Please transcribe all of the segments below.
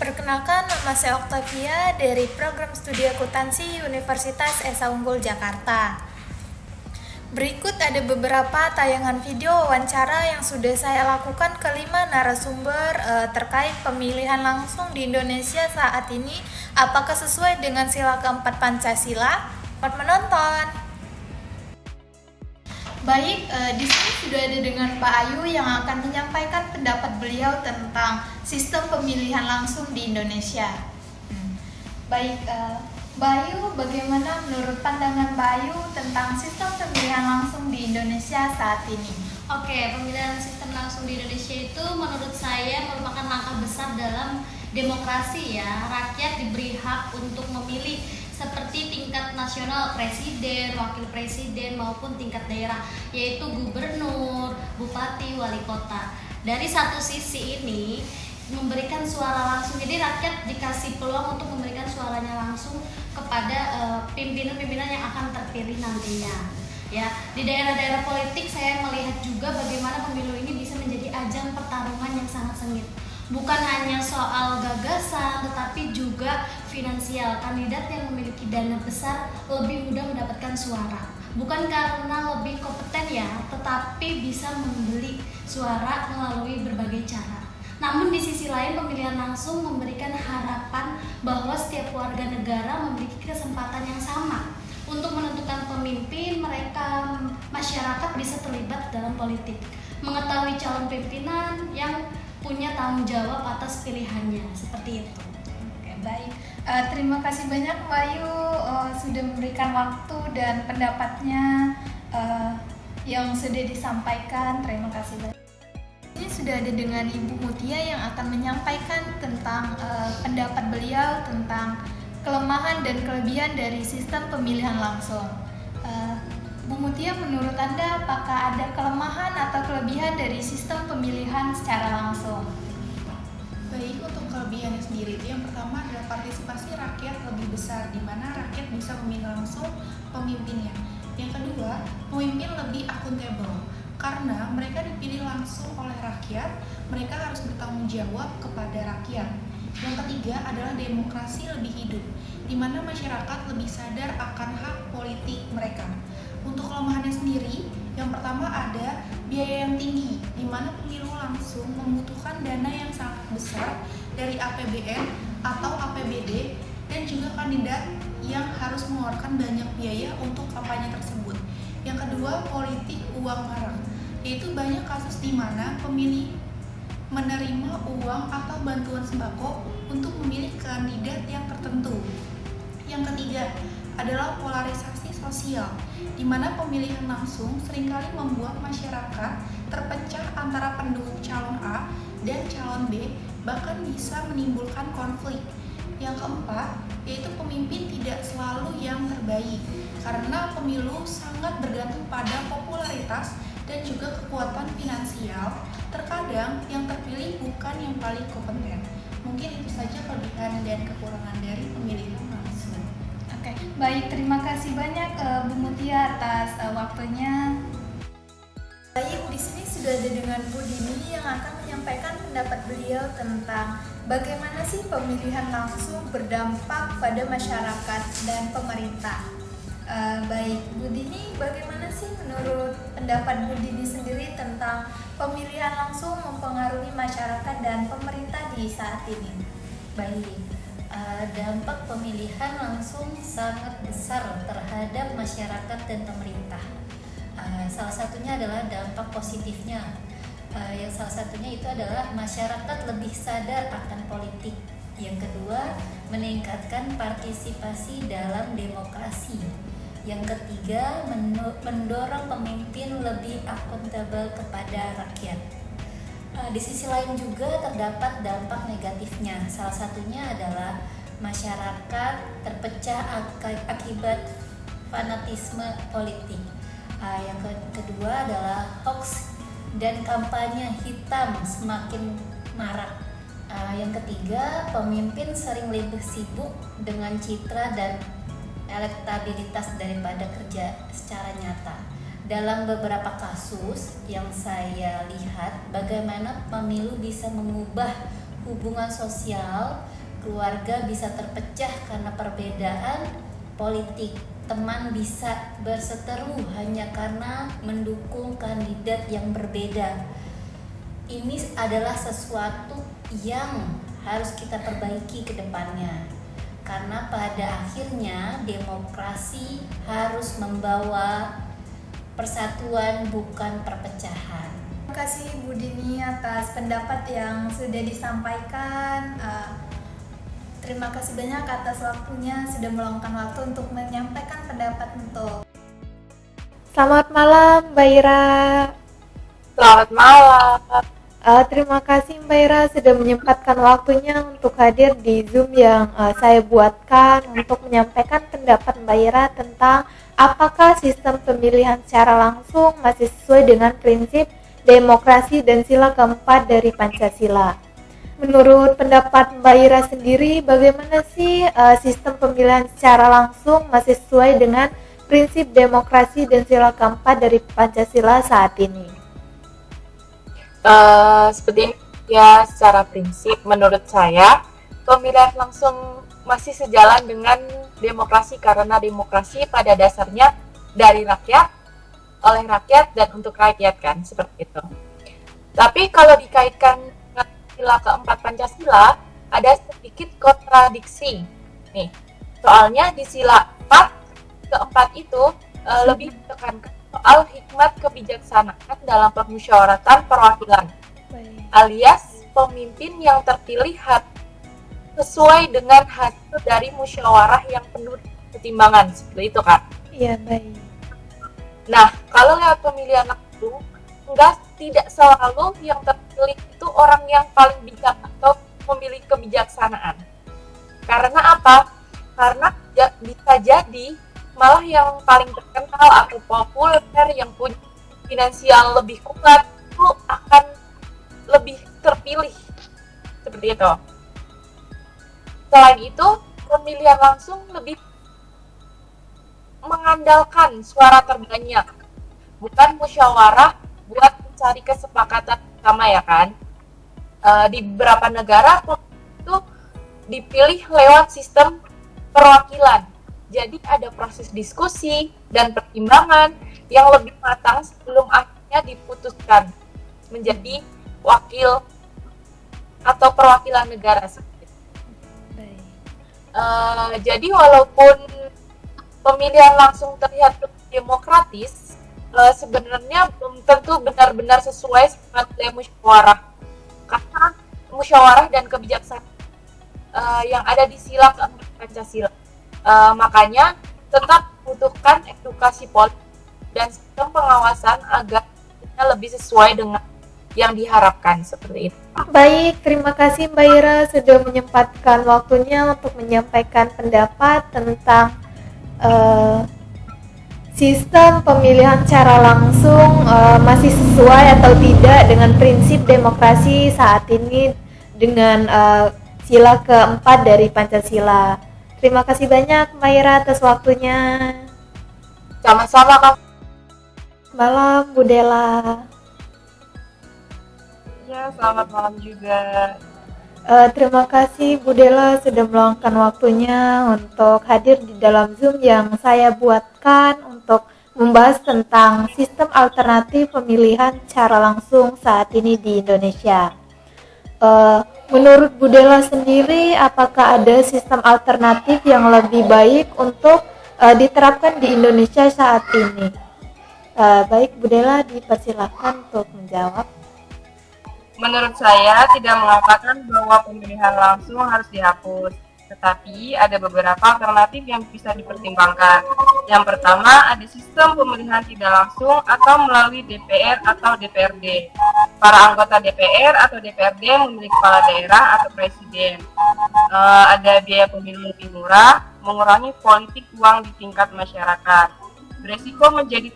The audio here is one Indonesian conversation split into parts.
Perkenalkan, nama saya Octavia dari program studi akuntansi Universitas Esa Unggul Jakarta. Berikut ada beberapa tayangan video wawancara yang sudah saya lakukan ke 5 narasumber terkait pemilihan langsung di Indonesia saat ini. Apakah sesuai dengan sila keempat Pancasila? Selamat menonton. Baik, di sini sudah ada dengan Pak Ayu yang akan menyampaikan pendapat beliau tentang sistem pemilihan langsung di Indonesia. Baik, Mbak Ayu, bagaimana menurut pandangan Mbak Ayu tentang sistem pemilihan langsung di Indonesia saat ini? Oke, pemilihan sistem langsung di Indonesia itu menurut saya merupakan langkah besar dalam demokrasi ya. Rakyat diberi hak untuk memilih seperti tingkat nasional, presiden, wakil presiden maupun tingkat daerah, yaitu gubernur, bupati, wali kota. Dari satu sisi ini memberikan suara langsung, jadi rakyat dikasih peluang untuk memberikan suaranya langsung kepada pimpinan-pimpinan yang akan terpilih nantinya. Ya, di daerah-daerah politik saya melihat juga bagaimana pemilu ini bisa menjadi ajang pertarungan yang sangat sengit. Bukan hanya soal gagasan, tetapi juga finansial. Kandidat yang memiliki dana besar lebih mudah mendapatkan suara. Bukan karena lebih kompeten ya, tetapi bisa membeli suara melalui berbagai cara. Namun di sisi lain, pemilihan langsung memberikan harapan bahwa setiap warga negara memiliki kesempatan yang sama untuk menentukan pemimpin. Mereka, masyarakat bisa terlibat dalam politik, mengetahui calon pimpinan yang punya tanggung jawab atas pilihannya, seperti itu. Oke, baik. Terima kasih banyak Mbak Ayu sudah memberikan waktu dan pendapatnya yang sudah disampaikan. Terima kasih banyak. Ini sudah ada dengan Ibu Mutia yang akan menyampaikan tentang pendapat beliau tentang kelemahan dan kelebihan dari sistem pemilihan langsung. Bu Mutia, menurut Anda apakah ada kelemahan atau kelebihan dari sistem pemilihan secara langsung? Baik, untuk kelebihannya sendiri itu yang pertama adalah partisipasi rakyat lebih besar, di mana rakyat bisa memilih langsung pemimpinnya. Yang kedua, pemimpin lebih akuntabel, karena mereka dipilih langsung oleh rakyat, mereka harus bertanggung jawab kepada rakyat. Yang ketiga adalah demokrasi lebih hidup, di mana masyarakat lebih sadar akan hak politik mereka. Untuk kelemahannya sendiri, yang pertama ada biaya yang tinggi, di mana pemilu langsung membutuhkan dana yang sangat besar dari APBN atau APBD, dan juga kandidat yang harus mengeluarkan banyak biaya untuk kampanye tersebut. Yang kedua, politik uang haram, yaitu banyak kasus di mana pemilih menerima uang atau bantuan sembako untuk memilih kandidat yang tertentu. Yang ketiga adalah polarisasi sosial, di mana pemilihan langsung seringkali membuat masyarakat terpecah antara pendukung calon A dan calon B, bahkan bisa menimbulkan konflik. Yang keempat, yaitu pemimpin tidak selalu yang terbaik, karena pemilu sangat bergantung pada popularitas dan juga kekuatan finansial. Terkadang yang terpilih bukan yang paling kompeten. Mungkin itu saja kelebihan dan kekurangan dari pemilihan langsung. Oke, baik, terima kasih banyak Bu Mutia atas waktunya. Baik, di sini sudah ada dengan Bu Dini yang akan menyampaikan pendapat beliau tentang bagaimana sih pemilihan langsung berdampak pada masyarakat dan pemerintah. Baik, Bu Dini, bagaimana sih menurut pendapat Bu Dini sendiri tentang pemilihan langsung mempengaruhi masyarakat dan pemerintah di saat ini? Baik, dampak pemilihan langsung sangat besar terhadap masyarakat dan pemerintah. Salah satunya adalah dampak positifnya. Yang salah satunya itu adalah masyarakat lebih sadar akan politik. Yang kedua, meningkatkan partisipasi dalam demokrasi. Yang ketiga, mendorong pemimpin lebih akuntabel kepada rakyat. Di sisi lain juga terdapat dampak negatifnya. Salah satunya adalah masyarakat terpecah akibat fanatisme politik. Yang kedua adalah hoax dan kampanye hitam semakin marak. Yang ketiga, pemimpin sering lebih sibuk dengan citra dan elektabilitas daripada kerja secara nyata. Dalam beberapa kasus yang saya lihat, bagaimana pemilu bisa mengubah hubungan sosial, keluarga bisa terpecah karena perbedaan politik, teman bisa berseteru hanya karena mendukung kandidat yang berbeda. Ini adalah sesuatu yang harus kita perbaiki ke depannya. Karena pada akhirnya demokrasi harus membawa persatuan bukan perpecahan. Terima kasih Bu Dini atas pendapat yang sudah disampaikan. Terima kasih banyak atas waktunya, sudah meluangkan waktu untuk menyampaikan pendapat untuk. Selamat malam Mbak Ira. Selamat malam. Terima kasih Mbak Ira sudah menyempatkan waktunya untuk hadir di Zoom yang saya buatkan untuk menyampaikan pendapat Mbak Ira tentang apakah sistem pemilihan secara langsung masih sesuai dengan prinsip demokrasi dan sila keempat dari Pancasila. Menurut pendapat Mbak Ira sendiri, bagaimana sih sistem pemilihan secara langsung masih sesuai dengan prinsip demokrasi dan sila keempat dari Pancasila saat ini? Seperti ini ya, secara prinsip menurut saya pemilihan langsung masih sejalan dengan demokrasi karena demokrasi pada dasarnya dari rakyat, oleh rakyat, dan untuk rakyat kan, seperti itu. Tapi kalau dikaitkan dengan sila keempat Pancasila, ada sedikit kontradiksi nih. Soalnya di sila keempat itu lebih ditekankan soal hikmat kebijaksanaan dalam permusyawaratan perwakilan, alias pemimpin yang terpilih sesuai dengan hasil dari musyawarah yang penuh pertimbangan, seperti itu kan? Iya, baik. Nah, kalau lewat pemilihan langsung, tidak selalu yang terpilih itu orang yang paling bijak atau memiliki kebijaksanaan. Karena apa? Karena bisa jadi malah yang paling terkenal atau populer yang punya finansial lebih kuat itu akan lebih terpilih, seperti itu. Selain itu, pemilihan langsung lebih mengandalkan suara terbanyak, bukan musyawarah buat mencari kesepakatan sama, ya kan? Di beberapa negara itu dipilih lewat sistem perwakilan. Jadi ada proses diskusi dan pertimbangan yang lebih matang sebelum akhirnya diputuskan menjadi wakil atau perwakilan negara. Jadi walaupun pemilihan langsung terlihat demokratis, sebenarnya belum tentu benar-benar sesuai sama nilai musyawarah. Karena musyawarah dan kebijaksanaan yang ada di sila keempat Pancasila. Makanya tetap butuhkan edukasi politik dan sistem pengawasan agar lebih sesuai dengan yang diharapkan, seperti itu. Baik, terima kasih Mbak Ira sudah menyempatkan waktunya untuk menyampaikan pendapat tentang sistem pemilihan secara langsung masih sesuai atau tidak dengan prinsip demokrasi saat ini dengan sila keempat dari Pancasila. Terima kasih banyak Mbak Ira atas waktunya. Sama-sama, Kak. Malam Bu Dela. Ya, selamat malam juga. Terima kasih Bu Dela sudah meluangkan waktunya untuk hadir di dalam Zoom yang saya buatkan untuk membahas tentang sistem alternatif pemilihan secara langsung saat ini di Indonesia. Menurut Bu Dela sendiri, apakah ada sistem alternatif yang lebih baik untuk diterapkan di Indonesia saat ini? Baik, Bu Dela dipersilakan untuk menjawab. Menurut saya tidak mengatakan bahwa pemilihan langsung harus dihapus, tetapi ada beberapa alternatif yang bisa dipertimbangkan. Yang pertama, ada sistem pemilihan tidak langsung atau melalui DPR atau DPRD. Para anggota DPR atau DPRD memilih kepala daerah atau presiden. Ada biaya pemilu lebih murah, mengurangi politik uang di tingkat masyarakat. Beresiko menjadi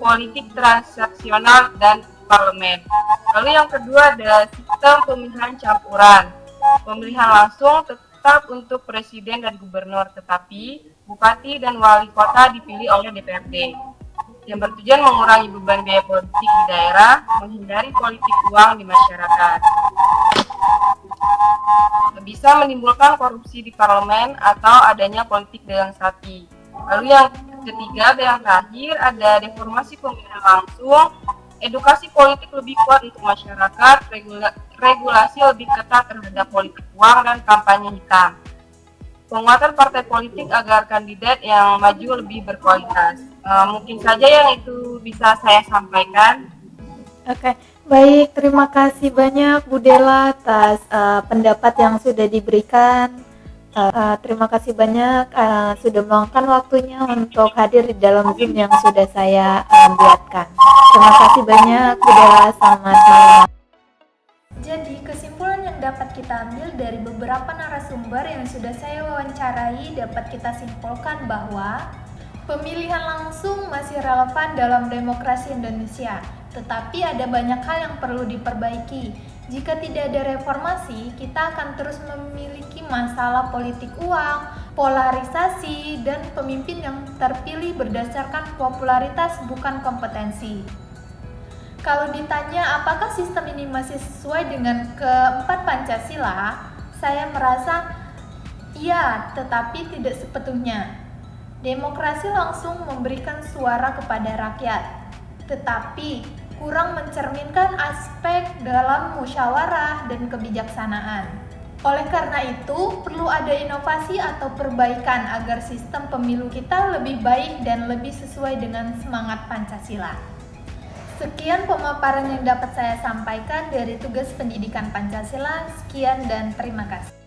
politik transaksional dan parlemen. Lalu yang kedua ada sistem pemilihan campuran. Pemilihan langsung tetap untuk presiden dan gubernur, tetapi bupati dan wali kota dipilih oleh DPRD. Yang bertujuan mengurangi beban biaya politik di daerah, menghindari politik uang di masyarakat. bisa menimbulkan korupsi di parlemen atau adanya politik dagang sapi. Lalu yang ketiga dan yang terakhir ada reformasi pemilihan langsung, edukasi politik lebih kuat untuk masyarakat, regulasi lebih ketat terhadap politik uang dan kampanye hitam. Penguatan partai politik agar kandidat yang maju lebih berkualitas. Mungkin saja yang itu bisa saya sampaikan. Oke, baik. Terima kasih banyak Bu Della atas pendapat yang sudah diberikan. Terima kasih banyak sudah meluangkan waktunya untuk hadir di dalam Zoom yang sudah saya buatkan. Terima kasih banyak Bu Della. Selamat malam. Jadi, kesimpulan yang dapat kita ambil dari beberapa narasumber yang sudah saya wawancarai dapat kita simpulkan bahwa pemilihan langsung masih relevan dalam demokrasi Indonesia, tetapi ada banyak hal yang perlu diperbaiki. Jika tidak ada reformasi, kita akan terus memiliki masalah politik uang, polarisasi, dan pemimpin yang terpilih berdasarkan popularitas bukan kompetensi. Kalau ditanya apakah sistem ini masih sesuai dengan keempat Pancasila, saya merasa iya, tetapi tidak sepenuhnya. Demokrasi langsung memberikan suara kepada rakyat, tetapi kurang mencerminkan aspek dalam musyawarah dan kebijaksanaan. Oleh karena itu, perlu ada inovasi atau perbaikan agar sistem pemilu kita lebih baik dan lebih sesuai dengan semangat Pancasila. Sekian pemaparan yang dapat saya sampaikan dari tugas pendidikan Pancasila. Sekian dan terima kasih.